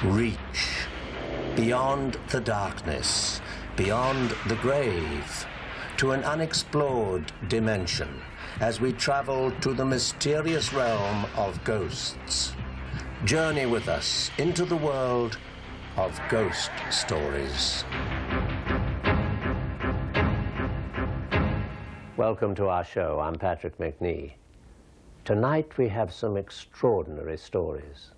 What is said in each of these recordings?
reach beyond the darkness, beyond the grave, to an unexplored dimension as we travel to the mysterious realm of ghosts. Journey with us into the world of ghost stories. Welcome to our show. I'm Patrick Macnee. Tonight we have some extraordinary stories.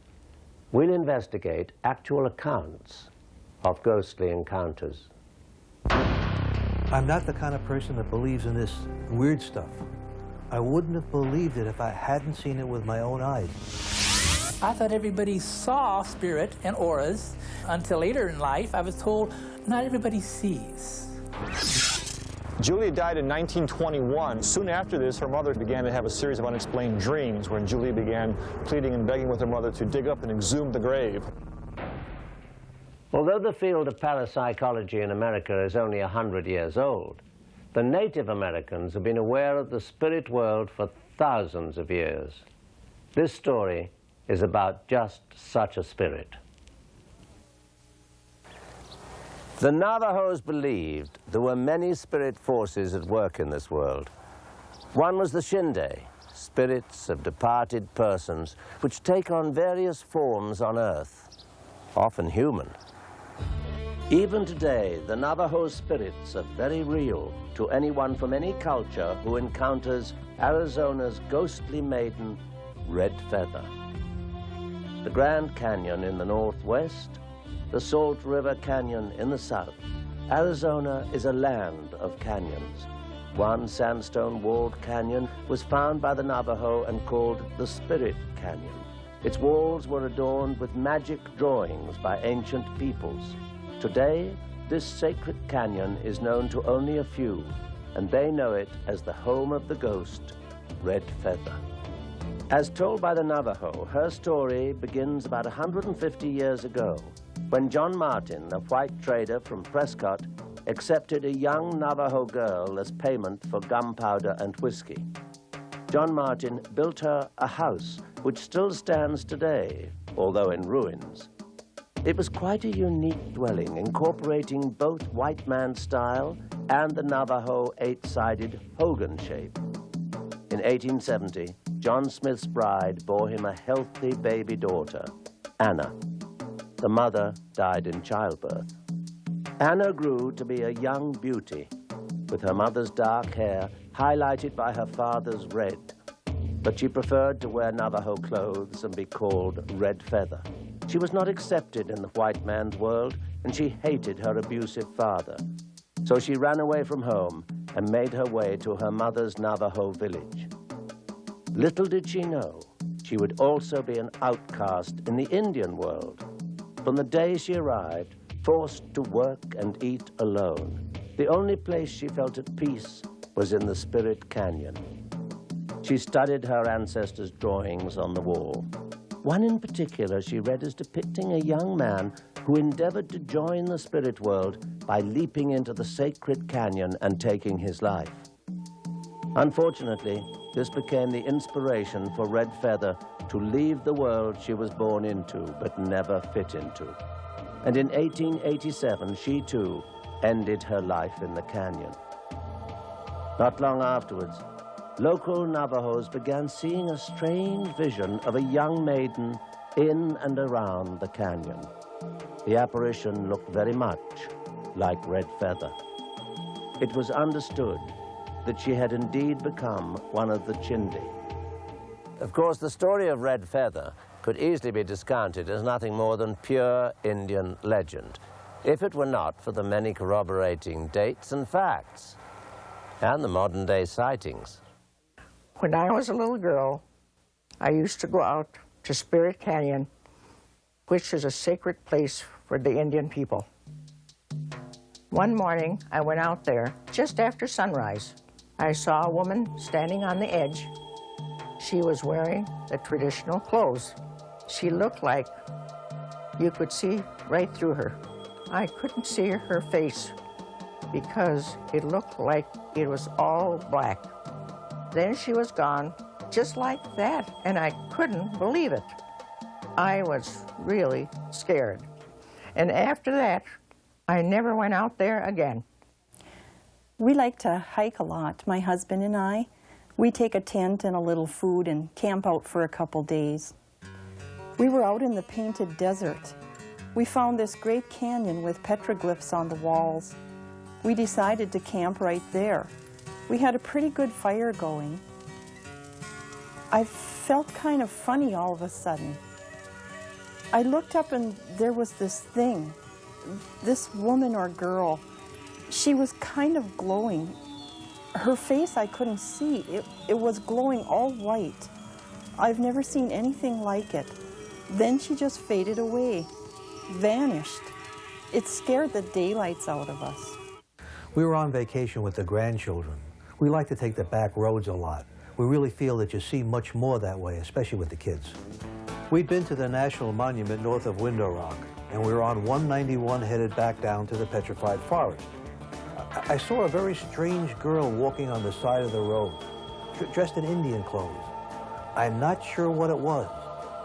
We'll investigate actual accounts of ghostly encounters. I'm not the kind of person that believes in this weird stuff. I wouldn't have believed it if I hadn't seen it with my own eyes. I thought everybody saw spirit and auras. Until later in life, I was told not everybody sees. Julia died in 1921. Soon after this, her mother began to have a series of unexplained dreams when Julia began pleading and begging with her mother to dig up and exhume the grave. Although the field of parapsychology in America is only 100 years old, the Native Americans have been aware of the spirit world for thousands of years. This story is about just such a spirit. The Navajos believed there were many spirit forces at work in this world. One was the Shinde, spirits of departed persons which take on various forms on Earth, often human. Even today, the Navajo spirits are very real to anyone from any culture who encounters Arizona's ghostly maiden, Red Feather. The Grand Canyon in the northwest, the Salt River Canyon in the south. Arizona is a land of canyons. One sandstone-walled canyon was found by the Navajo and called the Spirit Canyon. Its walls were adorned with magic drawings by ancient peoples. Today, this sacred canyon is known to only a few, and they know it as the home of the ghost, Red Feather. As told by the Navajo, her story begins about 150 years ago, when John Martin, a white trader from Prescott, accepted a young Navajo girl as payment for gunpowder and whiskey. John Martin built her a house which still stands today, although in ruins. It was quite a unique dwelling, incorporating both white man style and the Navajo eight-sided Hogan shape. In 1870, John Smith's bride bore him a healthy baby daughter, Anna. The mother died in childbirth. Anna grew to be a young beauty, with her mother's dark hair highlighted by her father's red. But she preferred to wear Navajo clothes and be called Red Feather. She was not accepted in the white man's world, and she hated her abusive father. So she ran away from home and made her way to her mother's Navajo village. Little did she know, she would also be an outcast in the Indian world. From the day she arrived, forced to work and eat alone, the only place she felt at peace was in the Spirit Canyon. She studied her ancestors' drawings on the wall. One in particular she read as depicting a young man who endeavored to join the spirit world by leaping into the sacred canyon and taking his life. Unfortunately, this became the inspiration for Red Feather to leave the world she was born into but never fit into. And in 1887, she too ended her life in the canyon. Not long afterwards, local Navajos began seeing a strange vision of a young maiden in and around the canyon. The apparition looked very much like Red Feather. It was understood that she had indeed become one of the Chindi. Of course, the story of Red Feather could easily be discounted as nothing more than pure Indian legend, if it were not for the many corroborating dates and facts, and the modern-day sightings. When I was a little girl, I used to go out to Spirit Canyon, which is a sacred place for the Indian people. One morning, I went out there just after sunrise. I saw a woman standing on the edge. She was wearing the traditional clothes. She looked like you could see right through her. I couldn't see her face because it looked like it was all black. Then she was gone, just like that, and I couldn't believe it. I was really scared. And after that, I never went out there again. We like to hike a lot, my husband and I. We take a tent and a little food and camp out for a couple days. We were out in the Painted Desert. We found this great canyon with petroglyphs on the walls. We decided to camp right there. We had a pretty good fire going. I felt kind of funny all of a sudden. I looked up and there was this thing, this woman or girl. She was kind of glowing. Her face I couldn't see. It was glowing all white. I've never seen anything like it. Then she just faded away, vanished. It scared the daylights out of us. We were on vacation with the grandchildren. We like to take the back roads a lot. We really feel that you see much more that way, especially with the kids. We'd been to the National Monument north of Window Rock, and we were on 191 headed back down to the Petrified Forest. I saw a very strange girl walking on the side of the road, dressed in Indian clothes. I'm not sure what it was,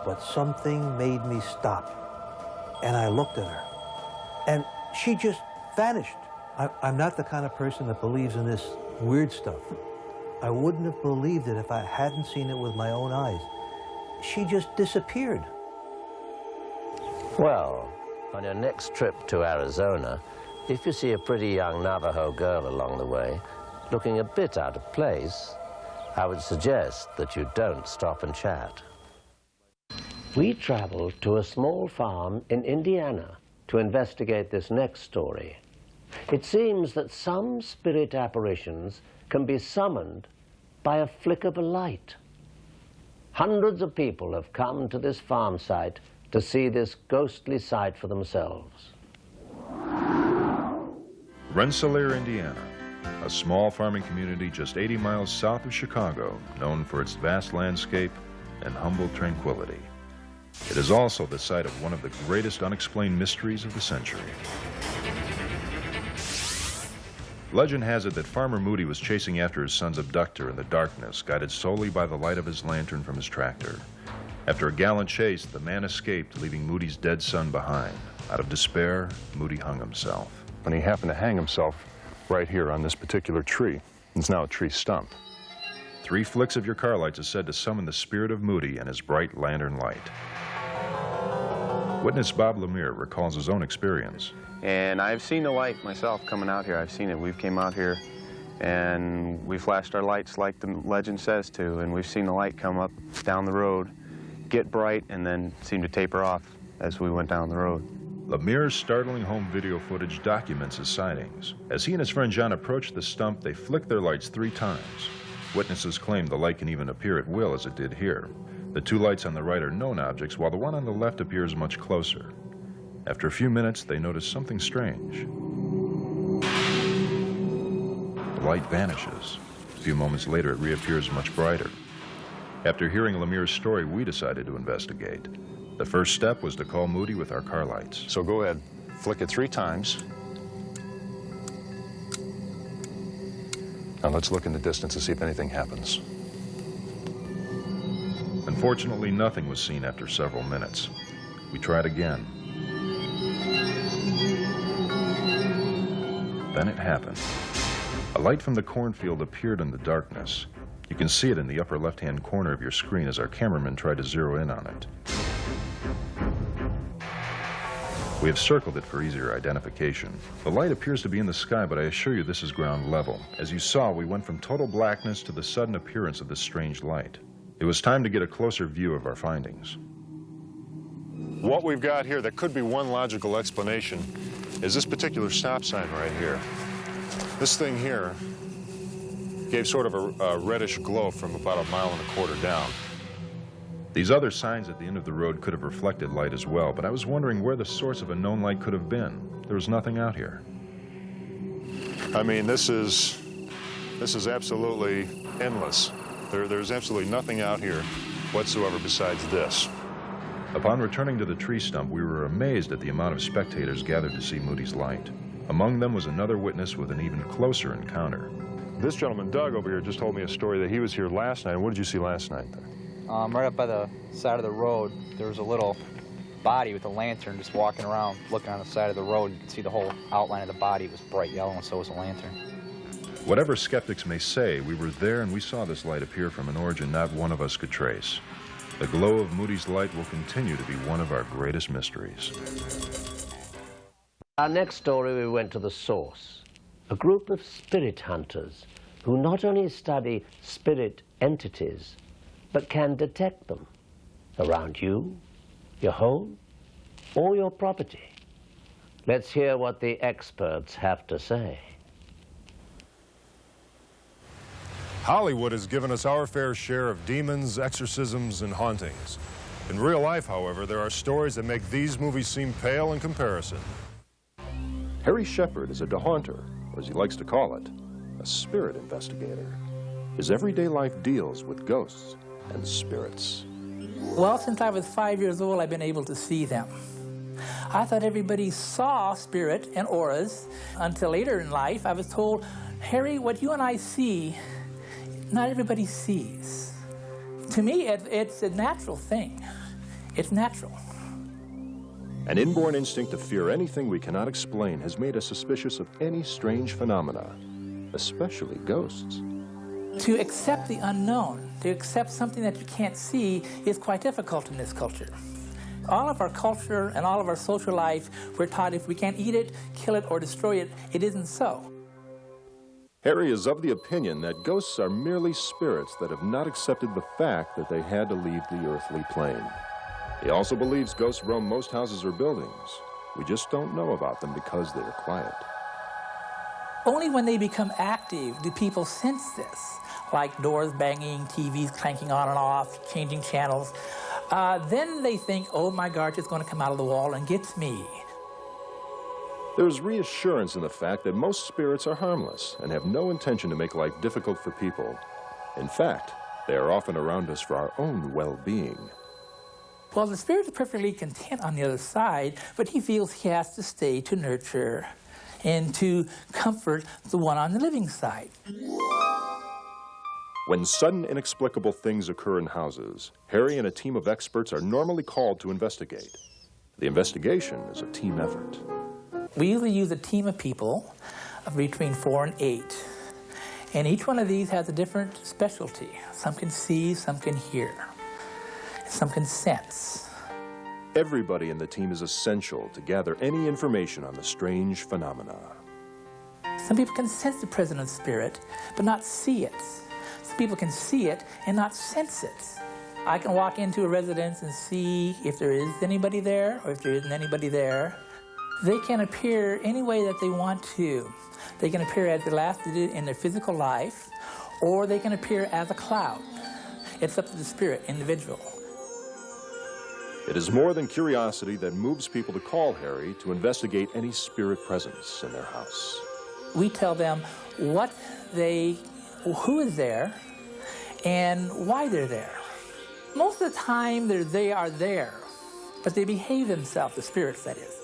but something made me stop. And I looked at her, and she just vanished. I'm not the kind of person that believes in this weird stuff. I wouldn't have believed it if I hadn't seen it with my own eyes. She just disappeared. Well, on your next trip to Arizona, if you see a pretty young Navajo girl along the way, looking a bit out of place, I would suggest that you don't stop and chat. We traveled to a small farm in Indiana to investigate this next story. It seems that some spirit apparitions can be summoned by a flick of a light. Hundreds of people have come to this farm site to see this ghostly sight for themselves. Rensselaer, Indiana, a small farming community just 80 miles south of Chicago, known for its vast landscape and humble tranquility. It is also the site of one of the greatest unexplained mysteries of the century. Legend has it that Farmer Moody was chasing after his son's abductor in the darkness, guided solely by the light of his lantern from his tractor. After a gallant chase, the man escaped, leaving Moody's dead son behind. Out of despair, Moody hung himself. And he happened to hang himself right here on this particular tree. It's now a tree stump. 3 flicks of your car lights is said to summon the spirit of Moody and his bright lantern light. Witness Bob Lemire recalls his own experience. And I've seen the light myself coming out here. I've seen it. We've came out here and we flashed our lights like the legend says to, and we've seen the light come up down the road, get bright, and then seem to taper off as we went down the road. Lemire's startling home video footage documents his sightings. As he and his friend John approached the stump, they flicked their lights 3 times. Witnesses claim the light can even appear at will, as it did here. The 2 lights on the right are known objects, while the one on the left appears much closer. After a few minutes, they notice something strange. The light vanishes. A few moments later, it reappears much brighter. After hearing Lemire's story, we decided to investigate. The first step was to call Moody with our car lights. So go ahead, flick it 3 times. Now let's look in the distance to see if anything happens. Unfortunately, nothing was seen after several minutes. We tried again. Then it happened. A light from the cornfield appeared in the darkness. You can see it in the upper left-hand corner of your screen as our cameraman tried to zero in on it. We have circled it for easier identification. The light appears to be in the sky, but I assure you this is ground level. As you saw, we went from total blackness to the sudden appearance of this strange light. It was time to get a closer view of our findings. What we've got here, that could be one logical explanation, is this particular stop sign right here. This thing here gave sort of a reddish glow from about 1.25 miles down. These other signs at the end of the road could have reflected light as well, but I was wondering where the source of a known light could have been. There was nothing out here. I mean, this is absolutely endless. There's absolutely nothing out here whatsoever besides this. Upon returning to the tree stump, we were amazed at the amount of spectators gathered to see Moody's light. Among them was another witness with an even closer encounter. This gentleman, Doug, over here, just told me a story that he was here last night. What did you see last night there? right up by the side of the road, there was a little body with a lantern just walking around, looking on the side of the road. You could see the whole outline of the body. It was bright yellow, and so was the lantern. Whatever skeptics may say, we were there and we saw this light appear from an origin not one of us could trace. The glow of Moody's light will continue to be one of our greatest mysteries. Our next story, we went to the source, a group of spirit hunters who not only study spirit entities, but can detect them around you, your home, or your property. Let's hear what the experts have to say. Hollywood has given us our fair share of demons, exorcisms, and hauntings. In real life, however, there are stories that make these movies seem pale in comparison. Harry Shepard is a dehaunter, or as he likes to call it, a spirit investigator. His everyday life deals with ghosts and spirits. Well, since I was 5 years old, I've been able to see them. I thought everybody saw spirit and auras until later in life I was told, Harry, what you and I see, not everybody sees. To me, it's a natural thing. It's natural. An inborn instinct to fear anything we cannot explain has made us suspicious of any strange phenomena, especially ghosts. To accept the unknown, to accept something that you can't see, is quite difficult in this culture. All of our culture and all of our social life, we're taught if we can't eat it, kill it, or destroy it, it isn't so. Harry is of the opinion that ghosts are merely spirits that have not accepted the fact that they had to leave the earthly plane. He also believes ghosts roam most houses or buildings. We just don't know about them because they're quiet. Only when they become active do people sense this, like doors banging, TVs clanking on and off, changing channels. Then they think, oh my God, it's going to come out of the wall and get me. There's reassurance in the fact that most spirits are harmless and have no intention to make life difficult for people. In fact, they are often around us for our own well-being. Well, the spirit is perfectly content on the other side, but he feels he has to stay to nurture and to comfort the one on the living side. When sudden, inexplicable things occur in houses, Harry and a team of experts are normally called to investigate. The investigation is a team effort. We usually use a team of people of between 4 and 8. And each one of these has a different specialty. Some can see, some can hear, some can sense. Everybody in the team is essential to gather any information on the strange phenomena. Some people can sense the presence of spirit, but not see it. Some people can see it and not sense it. I can walk into a residence and see if there is anybody there or if there isn't anybody there. They can appear any way that they want to. They can appear as the last they did in their physical life, or they can appear as a cloud. It's up to the spirit, individual. It is more than curiosity that moves people to call Harry to investigate any spirit presence in their house. We tell them who is there and why they're there. Most of the time, they are there, but they behave themselves, the spirits, that is.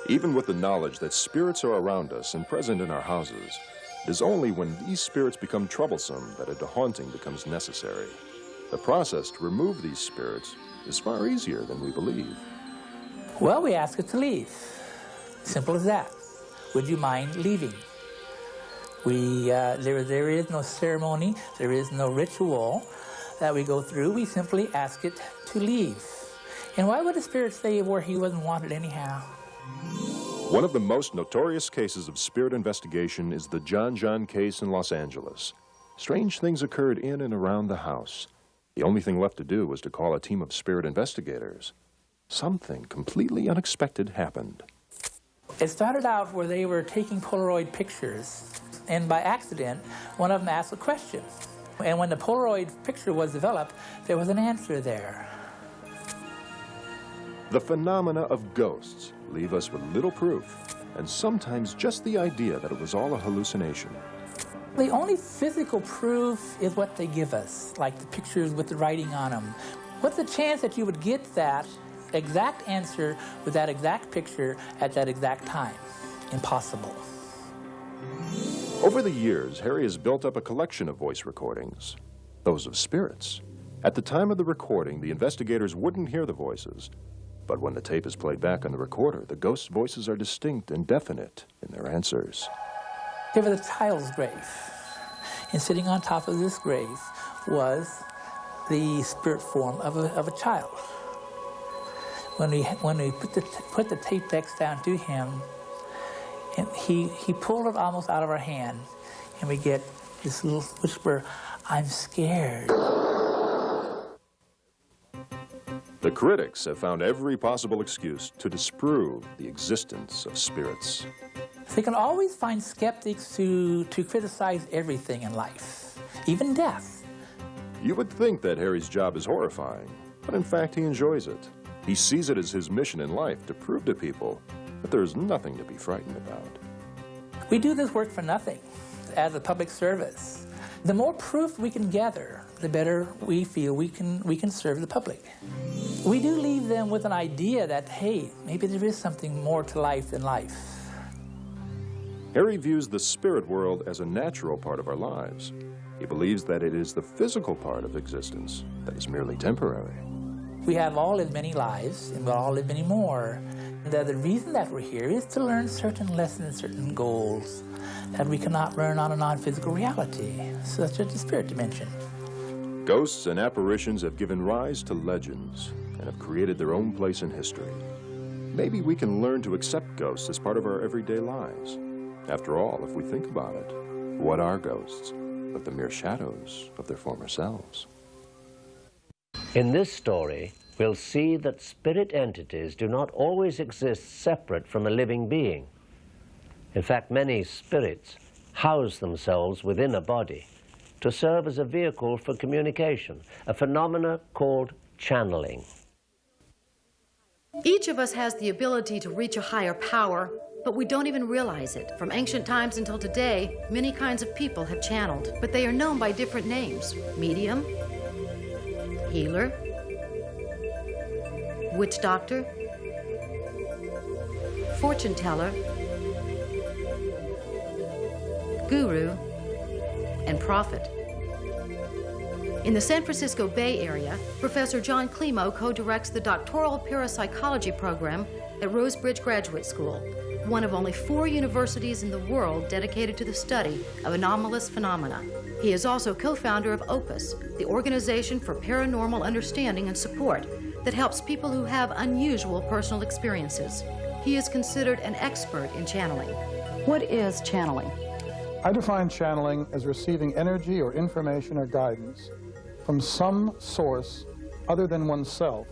Even with the knowledge that spirits are around us and present in our houses, it is only when these spirits become troublesome that a dehaunting becomes necessary. The process to remove these spirits is far easier than we believe. Well, we ask it to leave. Simple as that. Would you mind leaving? There is no ceremony, there is no ritual that we go through. We simply ask it to leave. And why would the spirit stay where he wasn't wanted anyhow? One of the most notorious cases of spirit investigation is the John case in Los Angeles. Strange things occurred in and around the house. The only thing left to do was to call a team of spirit investigators. Something completely unexpected happened. It started out where they were taking Polaroid pictures, and by accident, one of them asked a question. And when the Polaroid picture was developed, there was an answer there. The phenomena of ghosts leave us with little proof, and sometimes just the idea that it was all a hallucination. The only physical proof is what they give us, like the pictures with the writing on them. What's the chance that you would get that exact answer with that exact picture at that exact time? Impossible. Over the years, Harry has built up a collection of voice recordings, those of spirits. At the time of the recording, the investigators wouldn't hear the voices. But when the tape is played back on the recorder, the ghosts' voices are distinct and definite in their answers. There was a child's grave, and sitting on top of this grave was the spirit form of a child. When we put the tape decks down to him, and he pulled it almost out of our hand, and we get this little whisper, "I'm scared." The critics have found every possible excuse to disprove the existence of spirits. They can always find skeptics to criticize everything in life, even death. You would think that Harry's job is horrifying, but in fact he enjoys it. He sees it as his mission in life to prove to people that there's nothing to be frightened about. We do this work for nothing, as a public service. The more proof we can gather, the better we feel we can serve the public. We do leave them with an idea that, hey, maybe there is something more to life than life. Harry views the spirit world as a natural part of our lives. He believes that it is the physical part of existence that is merely temporary. We have all lived many lives, and we'll all live many more. The reason that we're here is to learn certain lessons, certain goals that we cannot learn on a non-physical reality, such as the spirit dimension. Ghosts and apparitions have given rise to legends and have created their own place in history. Maybe we can learn to accept ghosts as part of our everyday lives. After all, if we think about it, what are ghosts but the mere shadows of their former selves? In this story, we'll see that spirit entities do not always exist separate from a living being. In fact, many spirits house themselves within a body to serve as a vehicle for communication, a phenomena called channeling. Each of us has the ability to reach a higher power, but we don't even realize it. From ancient times until today, many kinds of people have channeled, but they are known by different names: medium, healer, witch doctor, fortune teller, guru, and prophet. In the San Francisco Bay Area, Professor John Climo co-directs the doctoral parapsychology program at Rosebridge Graduate School, one of only 4 universities in the world dedicated to the study of anomalous phenomena. He is also co-founder of Opus, the organization for paranormal understanding and support that helps people who have unusual personal experiences. He is considered an expert in channeling. What is channeling? I define channeling as receiving energy or information or guidance from some source other than oneself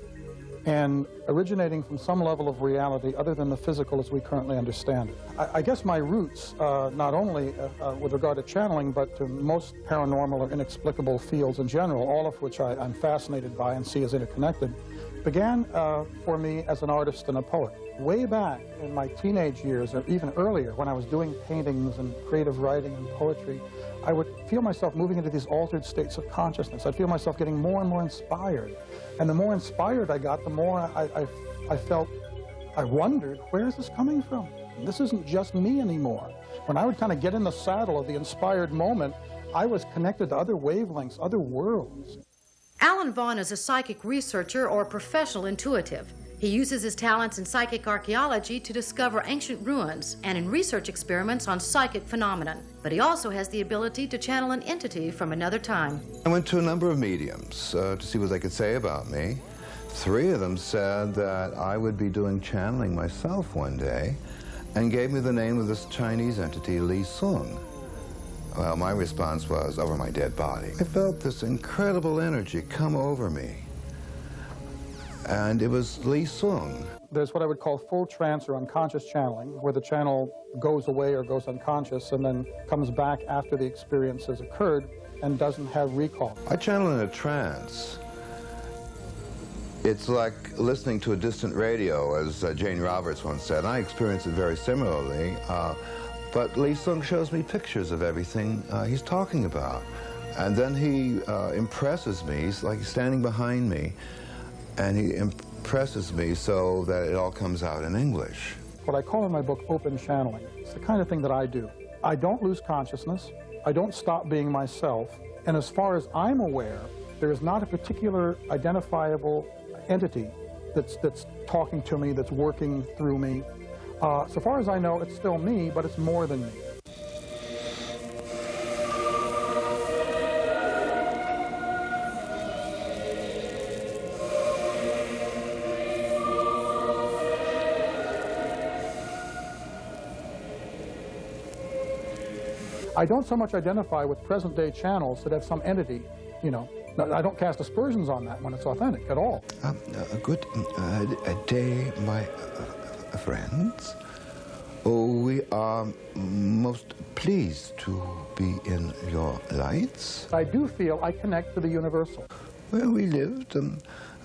and originating from some level of reality other than the physical as we currently understand it. I guess my roots, not only with regard to channeling, but to most paranormal or inexplicable fields in general, all of which I'm fascinated by and see as interconnected, began for me as an artist and a poet. Way back in my teenage years, or even earlier, when I was doing paintings and creative writing and poetry, I would feel myself moving into these altered states of consciousness. I'd feel myself getting more and more inspired. And the more inspired I got, the more I felt, I wondered, where is this coming from? This isn't just me anymore. When I would kind of get in the saddle of the inspired moment, I was connected to other wavelengths, other worlds. Alan Vaughn is a psychic researcher or professional intuitive. He uses his talents in psychic archaeology to discover ancient ruins and in research experiments on psychic phenomenon. But he also has the ability to channel an entity from another time. I went to a number of mediums to see what they could say about me. 3 of them said that I would be doing channeling myself one day and gave me the name of this Chinese entity, Li Sung. Well, my response was, over my dead body. I felt this incredible energy come over me. And it was Li Sung. There's what I would call full trance or unconscious channeling, where the channel goes away or goes unconscious and then comes back after the experience has occurred and doesn't have recall. I channel in a trance. It's like listening to a distant radio, as Jane Roberts once said. I experience it very similarly, but Li Sung shows me pictures of everything he's talking about. And then he impresses me. He's like standing behind me, and he impresses me so that it all comes out in English. What I call in my book open channeling. It's the kind of thing that I do. I don't lose consciousness. I don't stop being myself. And as far as I'm aware, There is not a particular identifiable entity that's talking to me, that's working through me. So far as I know, it's still me, but it's more than me. I don't so much identify with present-day channels that have some entity, you know. I don't cast aspersions on that when it's authentic at all. Good day, my friends. We are most pleased to be in your lights. I do feel I connect to the universal. Well, we lived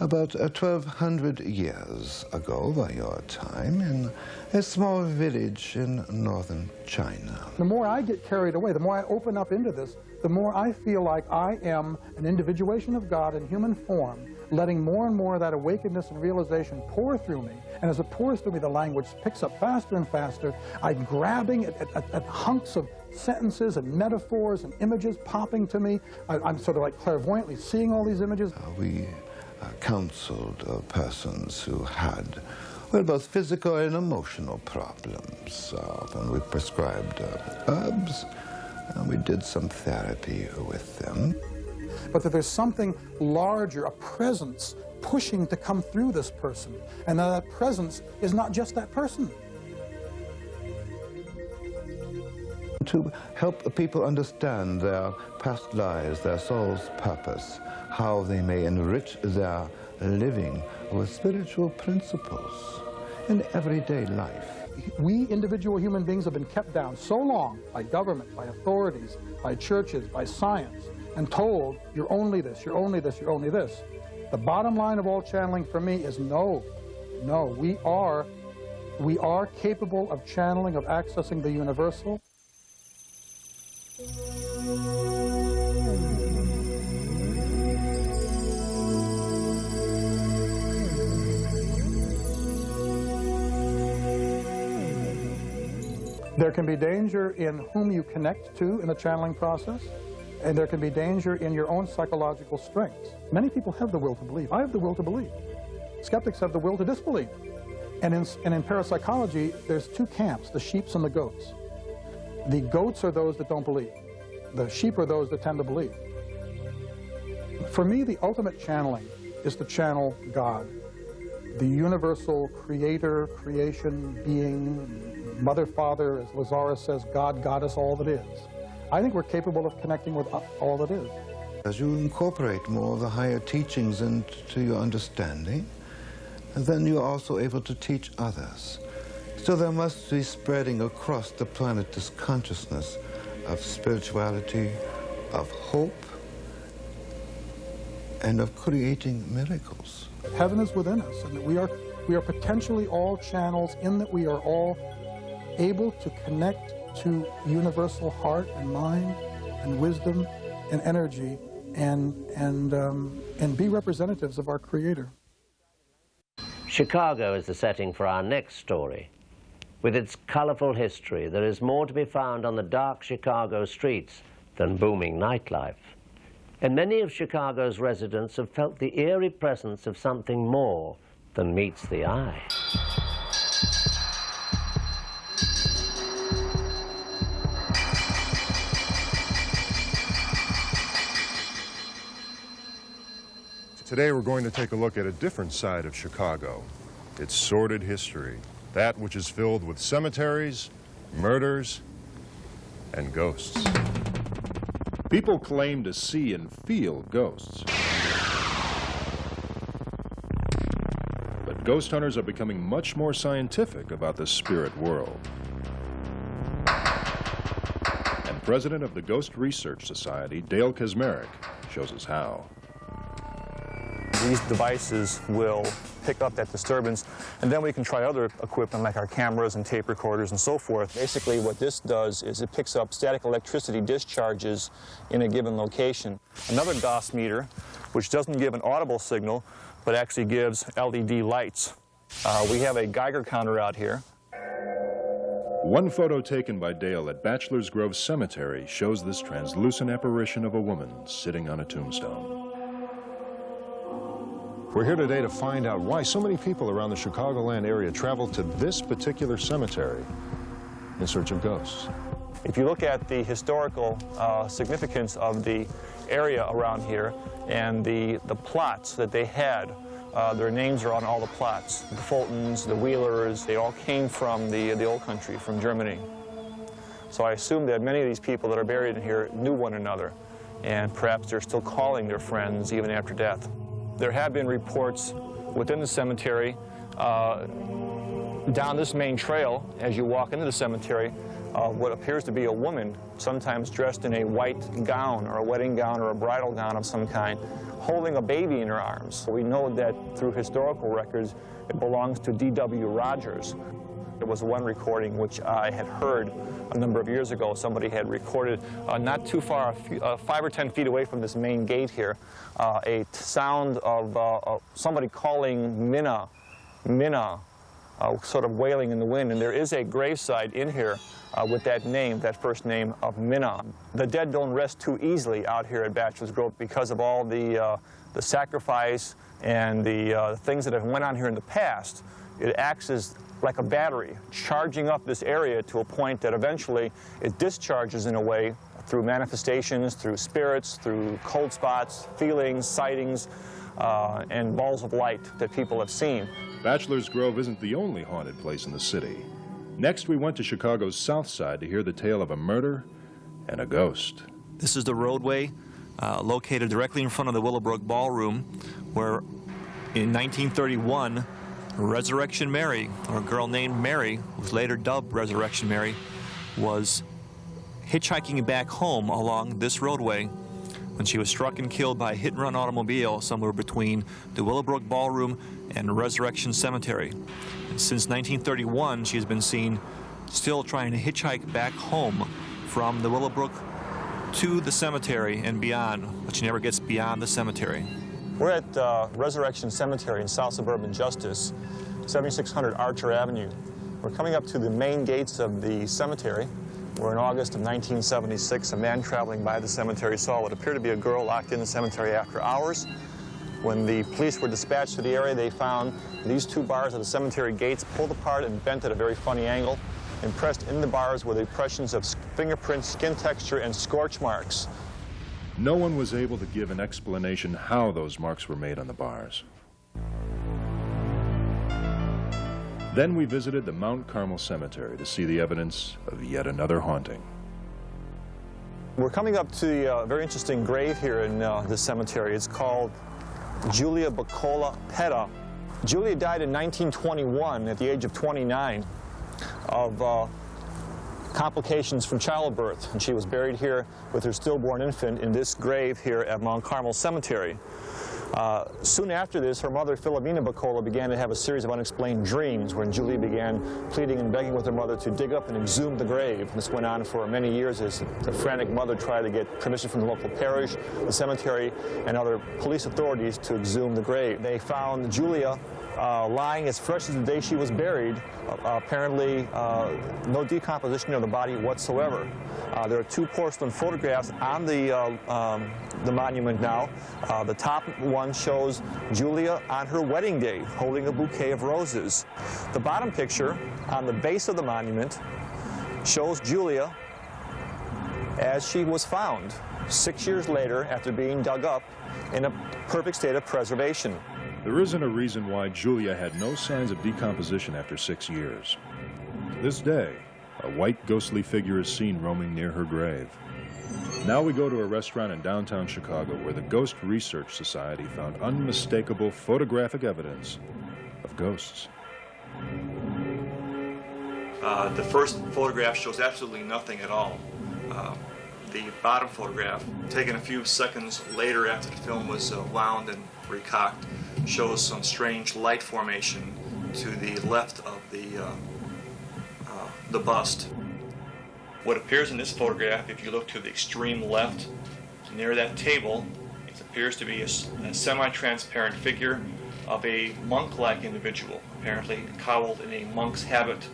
about 1,200 years ago by your time in a small village in northern China. The more I get carried away, the more I open up into this, the more I feel like I am an individuation of God in human form, letting more and more of that awakeness and realization pour through me. And as it pours through me, the language picks up faster and faster. I'm grabbing at hunks of sentences and metaphors and images popping to me. I'm sort of like clairvoyantly seeing all these images. We counseled persons who had, well, both physical and emotional problems. And we prescribed herbs, and we did some therapy with them. But that there's something larger, a presence pushing to come through this person, and that presence is not just that person. To help people understand their past lives, their soul's purpose, how they may enrich their living with spiritual principles in everyday life. We individual human beings have been kept down so long by government, by authorities, by churches, by science, and told, you're only this, you're only this, you're only this. The bottom line of all channeling for me is no, we are capable of channeling, of accessing the universal. There can be danger in whom you connect to in the channeling process, and there can be danger in your own psychological strengths. Many people have the will to believe. I have the will to believe. Skeptics have the will to disbelieve. And in parapsychology, there's two camps, the sheeps and the goats. The goats are those that don't believe. The sheep are those that tend to believe. For me, the ultimate channeling is to channel God, the universal creator, creation, being, Mother, Father, as Lazarus says, God, Goddess, all that is. I think we're capable of connecting with all that is. As you incorporate more of the higher teachings into your understanding, then you're also able to teach others. So there must be spreading across the planet this consciousness of spirituality, of hope, and of creating miracles. Heaven is within us, and that we are potentially all channels in that we are all able to connect to universal heart and mind and wisdom and energy and be representatives of our Creator. Chicago is the setting for our next story. With its colorful history, there is more to be found on the dark Chicago streets than booming nightlife. And many of Chicago's residents have felt the eerie presence of something more than meets the eye. Today we're going to take a look at a different side of Chicago, its sordid history, that which is filled with cemeteries, murders, and ghosts. People claim to see and feel ghosts. But ghost hunters are becoming much more scientific about the spirit world. And president of the Ghost Research Society, Dale Kaczmarek, shows us how. These devices will pick up that disturbance, and then we can try other equipment like our cameras and tape recorders and so forth. Basically what this does is it picks up static electricity discharges in a given location. Another DOS meter, which doesn't give an audible signal, but actually gives LED lights. We have a Geiger counter out here. One photo taken by Dale at Bachelor's Grove Cemetery shows this translucent apparition of a woman sitting on a tombstone. We're here today to find out why so many people around the Chicagoland area travel to this particular cemetery in search of ghosts. If you look at the historical significance of the area around here and the plots that they had, their names are on all the plots. The Fultons, the Wheelers, they all came from the old country, from Germany. So I assume that many of these people that are buried in here knew one another, and perhaps they're still calling their friends even after death. There have been reports within the cemetery, down this main trail, as you walk into the cemetery, what appears to be a woman, sometimes dressed in a white gown or a wedding gown or a bridal gown of some kind, holding a baby in her arms. We know that through historical records, it belongs to D.W. Rogers. There was one recording which I had heard a number of years ago. Somebody had recorded not too far, 5 or 10 feet away from this main gate here, a sound of somebody calling Minna, Minna, sort of wailing in the wind. And there is a gravesite in here with that name, that first name of Minna. The dead don't rest too easily out here at Bachelor's Grove because of all the sacrifice and the things that have went on here in the past. It acts as like a battery, charging up this area to a point that eventually it discharges in a way through manifestations, through spirits, through cold spots, feelings, sightings, and balls of light that people have seen. Bachelor's Grove isn't the only haunted place in the city. Next, we went to Chicago's South Side to hear the tale of a murder and a ghost. This is the roadway located directly in front of the Willowbrook Ballroom, where in 1931, Resurrection Mary, or a girl named Mary, who was later dubbed Resurrection Mary, was hitchhiking back home along this roadway when she was struck and killed by a hit-and-run automobile somewhere between the Willowbrook Ballroom and Resurrection Cemetery. And since 1931, she has been seen still trying to hitchhike back home from the Willowbrook to the cemetery and beyond, but she never gets beyond the cemetery. We're at Resurrection Cemetery in South Suburban Justice, 7600 Archer Avenue. We're coming up to the main gates of the cemetery. We're in August of 1976. A man traveling by the cemetery saw what appeared to be a girl locked in the cemetery after hours. When the police were dispatched to the area, they found these two bars of the cemetery gates pulled apart and bent at a very funny angle. And pressed in the bars were the impressions of fingerprints, skin texture, and scorch marks. No one was able to give an explanation how those marks were made on the bars. Then we visited the Mount Carmel Cemetery to see the evidence of yet another haunting. We're coming up to a very interesting grave here in this cemetery. It's called Julia Bacola Petta. Julia died in 1921 at the age of 29 of complications from childbirth, and she was buried here with her stillborn infant in this grave here at Mount Carmel Cemetery. Soon after this, her mother, Philomena Bacola, began to have a series of unexplained dreams when Julia began pleading and begging with her mother to dig up and exhume the grave. This went on for many years as the frantic mother tried to get permission from the local parish, the cemetery, and other police authorities to exhume the grave. They found Julia lying as fresh as the day she was buried, apparently no decomposition of the body whatsoever. There are two porcelain photographs on the monument now. The top one shows Julia on her wedding day holding a bouquet of roses. The bottom picture on the base of the monument shows Julia as she was found 6 years later after being dug up in a perfect state of preservation. There isn't a reason why Julia had no signs of decomposition after 6 years. To this day, a white ghostly figure is seen roaming near her grave. Now we go to a restaurant in downtown Chicago where the Ghost Research Society found unmistakable photographic evidence of ghosts. The first photograph shows absolutely nothing at all. The bottom photograph, taken a few seconds later after the film was wound and recocked, shows some strange light formation to the left of the bust. What appears in this photograph, if you look to the extreme left, near that table, it appears to be a semi-transparent figure of a monk-like individual, apparently cowled in a monk's habit.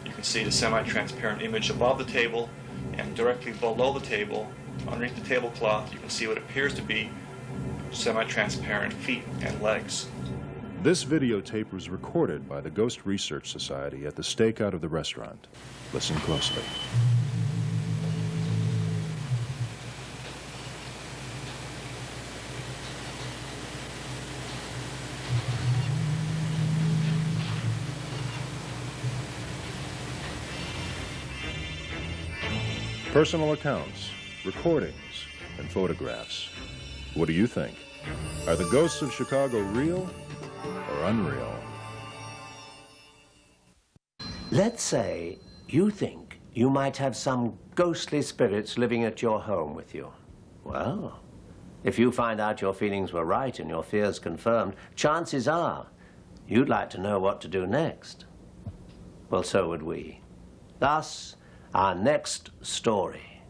You can see the semi-transparent image above the table, and directly below the table, underneath the tablecloth, you can see what appears to be semi-transparent feet and legs. This videotape was recorded by the Ghost Research Society at the stakeout of the restaurant. Listen closely. Personal accounts, recordings, and photographs. What do you think? Are the ghosts of Chicago real or unreal? Let's say you think you might have some ghostly spirits living at your home with you. Well, if you find out your feelings were right and your fears confirmed, chances are you'd like to know what to do next. Well, so would we. Thus, our next story.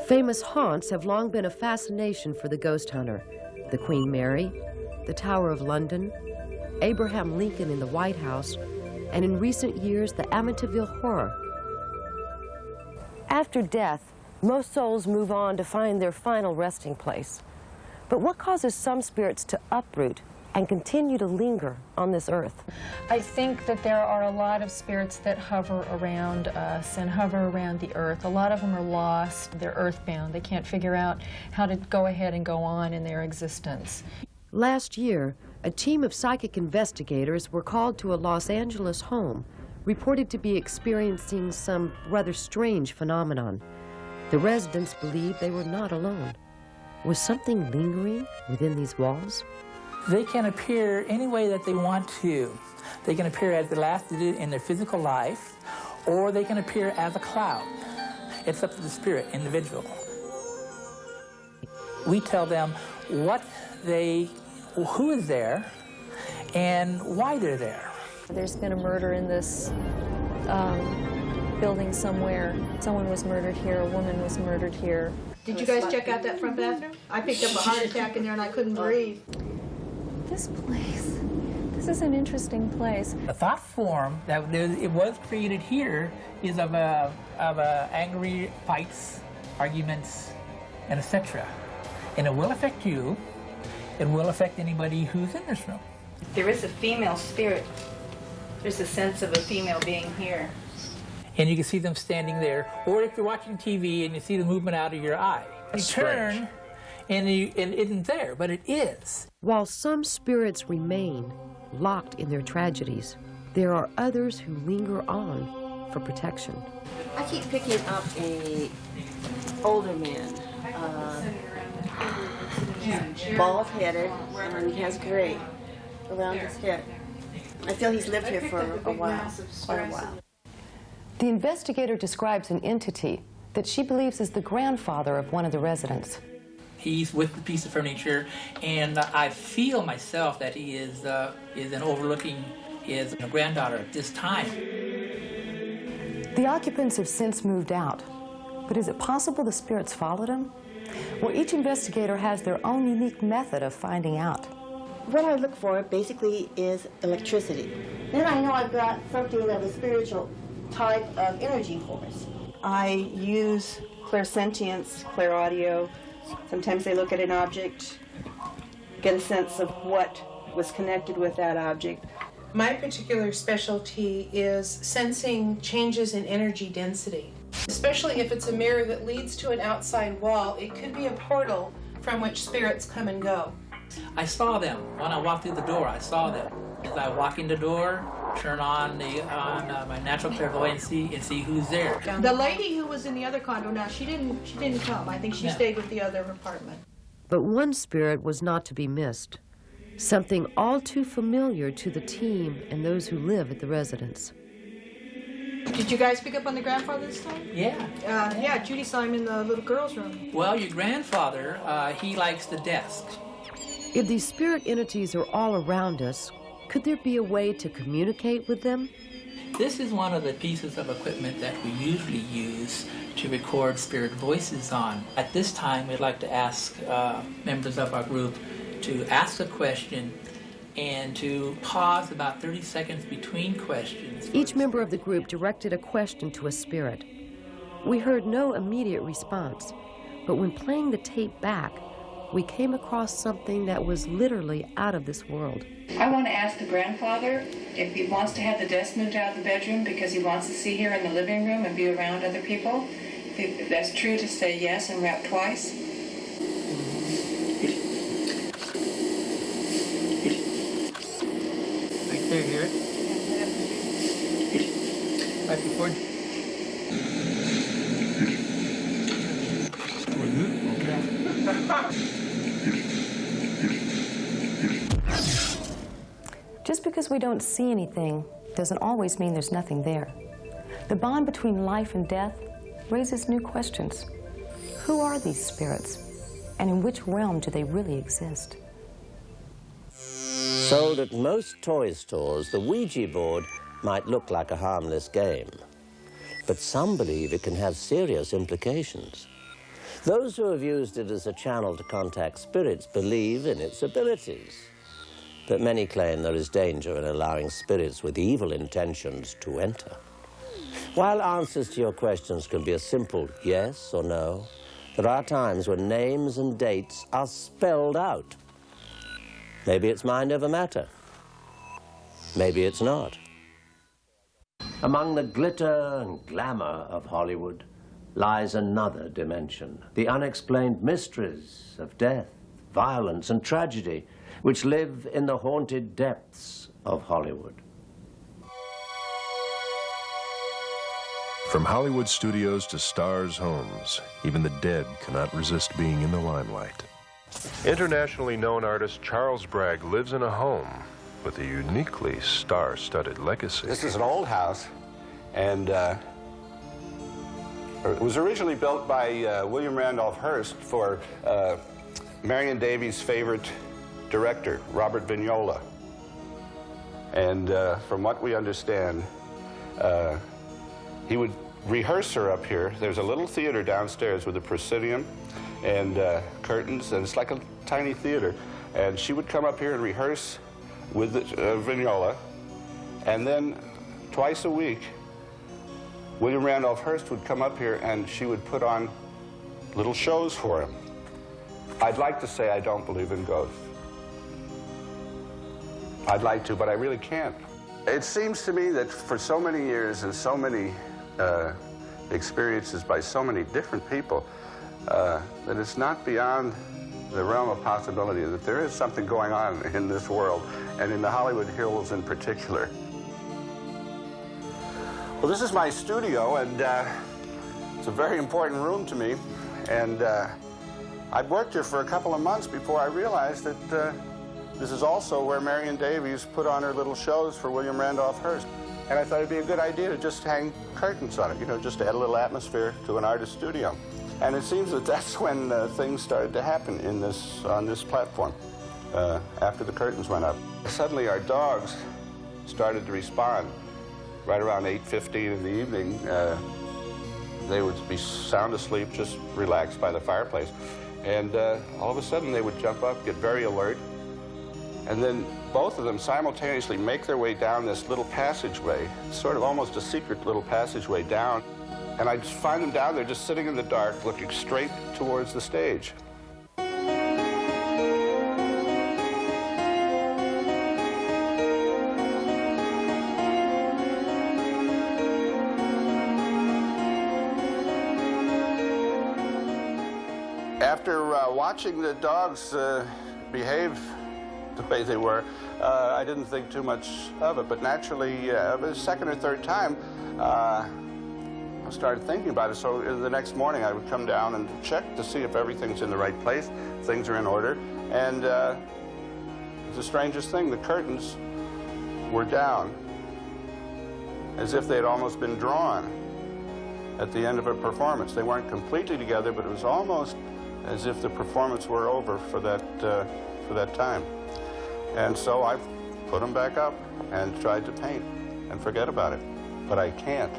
Famous haunts have long been a fascination for the ghost hunter. The Queen Mary, the Tower of London, Abraham Lincoln in the White House, and in recent years, the Amityville Horror. After death, most souls move on to find their final resting place. But what causes some spirits to uproot and continue to linger on this earth? I think that there are a lot of spirits that hover around us and hover around the earth. A lot of them are lost. They're earthbound. They can't figure out how to go ahead and go on in their existence. Last year, a team of psychic investigators were called to a Los Angeles home, reported to be experiencing some rather strange phenomenon. The residents believed they were not alone. Was something lingering within these walls? They can appear any way that they want to. They can appear as the last did in their physical life, or they can appear as a cloud. It's up to the spirit, individual. We tell them who is there and why they're there. There's been a murder in this building somewhere. Someone was murdered here, a woman was murdered here. Did you guys check out that front bathroom? I picked up a heart attack in there and I couldn't breathe. This place, this is an interesting place. The thought form that it was created here is of angry fights, arguments, and etc. And it will affect you. It will affect anybody who's in this room. There is a female spirit. There's a sense of a female being here. And you can see them standing there, or if you're watching TV and you see the movement out of your eye. You turn, and it isn't there, but it is. While some spirits remain locked in their tragedies, there are others who linger on for protection. I keep picking up a older man. He's bald-headed and he has gray around his head. I feel he's lived here for a while, quite a while. The investigator describes an entity that she believes is the grandfather of one of the residents. He's with the piece of furniture, and I feel myself that he is overlooking his granddaughter at this time. The occupants have since moved out, but is it possible the spirits followed him? Well, each investigator has their own unique method of finding out. What I look for basically is electricity. Then I know I've got something of a spiritual type of energy force. I use clairsentience, clairaudio. Sometimes I look at an object, get a sense of what was connected with that object. My particular specialty is sensing changes in energy density. Especially if it's a mirror that leads to an outside wall, it could be a portal from which spirits come and go. I saw them. When I walked through the door, I saw them. As I walk in the door, turn on my natural clairvoyancy and see who's there. The lady who was in the other condo, now she didn't come. I think she stayed with the other apartment. But one spirit was not to be missed. Something all too familiar to the team and those who live at the residence. Did you guys pick up on the grandfather this time? Yeah. Yeah, Judy saw him in the little girl's room. Well, your grandfather, he likes the desk. If these spirit entities are all around us, could there be a way to communicate with them? This is one of the pieces of equipment that we usually use to record spirit voices on. At this time, we'd like to ask members of our group to ask a question and to pause about 30 seconds between questions. Each member of the group directed a question to a spirit. We heard no immediate response, but when playing the tape back, we came across something that was literally out of this world. I want to ask the grandfather if he wants to have the desk moved out of the bedroom because he wants to see here in the living room and be around other people. If that's true, to say yes and rap twice. Right there, hear it? Right before. Just because we don't see anything doesn't always mean there's nothing there. The bond between life and death raises new questions. Who are these spirits, and in which realm do they really exist? Sold at most toy stores, the Ouija board might look like a harmless game, but some believe it can have serious implications. Those who have used it as a channel to contact spirits believe in its abilities. But many claim there is danger in allowing spirits with evil intentions to enter. While answers to your questions can be a simple yes or no, there are times when names and dates are spelled out. Maybe it's mind over matter. Maybe it's not. Among the glitter and glamour of Hollywood lies another dimension, the unexplained mysteries of death, violence, and tragedy, which live in the haunted depths of Hollywood. From Hollywood studios to stars' homes, even the dead cannot resist being in the limelight. Internationally known artist Charles Bragg lives in a home with a uniquely star-studded legacy. This is an old house, and it was originally built by William Randolph Hearst for Marion Davies' favorite director, Robert Vignola. And from what we understand, he would rehearse her up here. There's a little theater downstairs with a proscenium and curtains, and it's like a tiny theater. And she would come up here and rehearse with Vignola, and then twice a week, William Randolph Hearst would come up here and she would put on little shows for him. I'd like to say I don't believe in ghosts. I'd like to, but I really can't. It seems to me that for so many years and so many experiences by so many different people, that it's not beyond the realm of possibility that there is something going on in this world, and in the Hollywood Hills in particular. Well, this is my studio, and it's a very important room to me, and I'd worked here for a couple of months before I realized that this is also where Marion Davies put on her little shows for William Randolph Hearst. And I thought it'd be a good idea to just hang curtains on it, you know, just to add a little atmosphere to an artist's studio. And it seems that that's when things started to happen on this platform, after the curtains went up. Suddenly our dogs started to respond. Right around 8:15 in the evening, they would be sound asleep, just relaxed by the fireplace. And all of a sudden they would jump up, get very alert, and then both of them simultaneously make their way down this little passageway, sort of almost a secret little passageway down. And I'd find them down there just sitting in the dark, looking straight towards the stage. After watching the dogs behave the way they were, I didn't think too much of it, but naturally, the second or third time, I started thinking about it. So the next morning, I would come down and check to see if everything's in the right place, things are in order, and it's the strangest thing, the curtains were down, as if they'd almost been drawn at the end of a performance. They weren't completely together, but it was almost as if the performance were over for that time. And so I put them back up and tried to paint and forget about it, but I can't.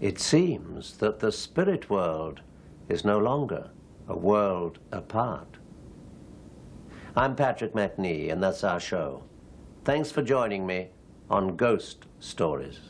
It seems that the spirit world is no longer a world apart. I'm Patrick Macnee, and that's our show. Thanks for joining me on Ghost Stories.